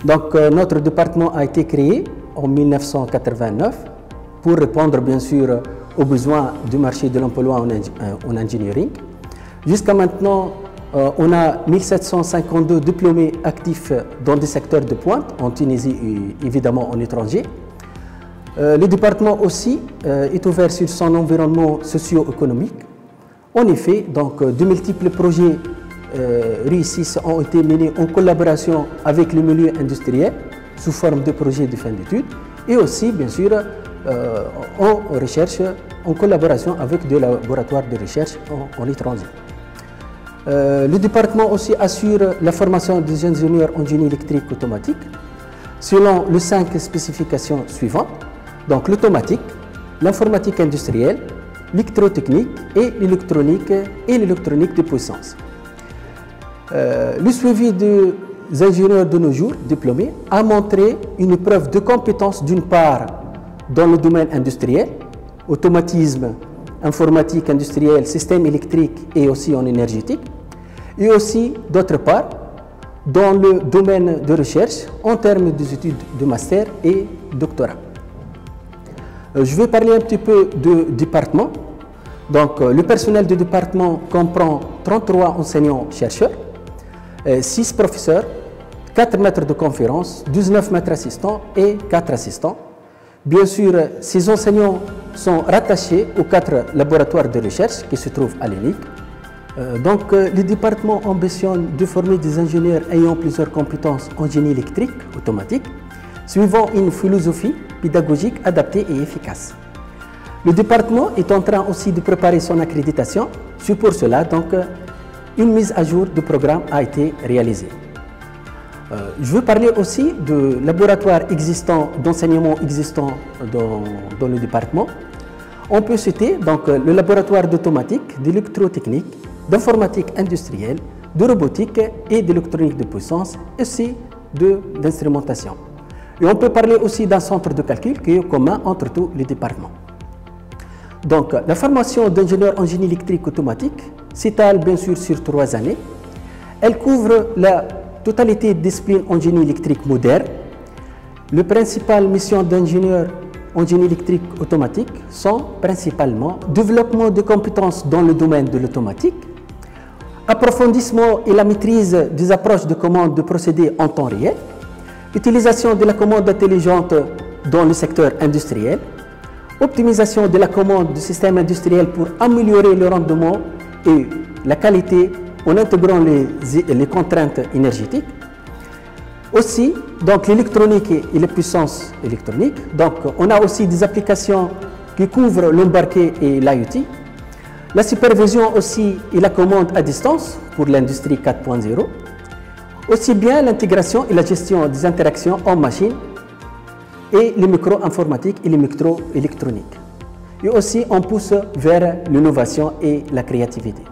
Donc, notre département a été créé en 1989 pour répondre bien sûr aux besoins du marché de l'emploi en engineering. Jusqu'à maintenant, on a 1752 diplômés actifs dans des secteurs de pointe, en Tunisie et évidemment en étranger. Le département aussi est ouvert sur son environnement socio-économique. En effet, donc, de multiples projets réussis ont été menés en collaboration avec le milieu industriel sous forme de projets de fin d'études et aussi, bien sûr, en recherche, en collaboration avec des laboratoires de recherche en étranger. Le département aussi assure la formation des ingénieurs en génie électrique automatique selon les 5 spécifications suivantes. Donc l'automatique, l'informatique industrielle, l'électrotechnique et l'électronique de puissance. Le suivi des ingénieurs de nos jours diplômés a montré une preuve de compétence d'une part dans le domaine industriel, automatisme, informatique industrielle, système électrique et aussi en énergétique, et aussi d'autre part dans le domaine de recherche en termes des études de master et doctorat. Je vais parler un petit peu du département. Donc, le personnel du département comprend 33 enseignants-chercheurs, 6 professeurs, 4 maîtres de conférence, 19 maîtres assistants et 4 assistants. Bien sûr, ces enseignants sont rattachés aux 4 laboratoires de recherche qui se trouvent à l'ENIC. Donc, le département ambitionne de former des ingénieurs ayant plusieurs compétences en génie électrique automatique, suivant une philosophie pédagogique adaptée et efficace. Le département est en train aussi de préparer son accréditation. C'est pour cela, donc, une mise à jour du programme a été réalisée. Je veux parler aussi de laboratoires existants, d'enseignement existants dans le département. On peut citer donc, le laboratoire d'automatique, d'électrotechnique, d'informatique industrielle, de robotique et d'électronique de puissance, ainsi d'instrumentation. Et on peut parler aussi d'un centre de calcul qui est commun entre tous les départements. Donc, la formation d'ingénieur en génie électrique automatique s'étale bien sûr sur 3 années. Elle couvre la totalité des disciplines en génie électrique moderne. Les principales missions d'ingénieur en génie électrique automatique sont principalement développement de compétences dans le domaine de l'automatique, approfondissement et la maîtrise des approches de commande de procédés en temps réel, utilisation de la commande intelligente dans le secteur industriel, optimisation de la commande du système industriel pour améliorer le rendement et la qualité en intégrant les contraintes énergétiques. Aussi, donc l'électronique et les puissances électroniques. Donc, on a aussi des applications qui couvrent l'embarqué et l'IoT. La supervision aussi et la commande à distance pour l'industrie 4.0. Aussi bien l'intégration et la gestion des interactions en machine et les micro-informatiques et les micro-électroniques. Et aussi, on pousse vers l'innovation et la créativité.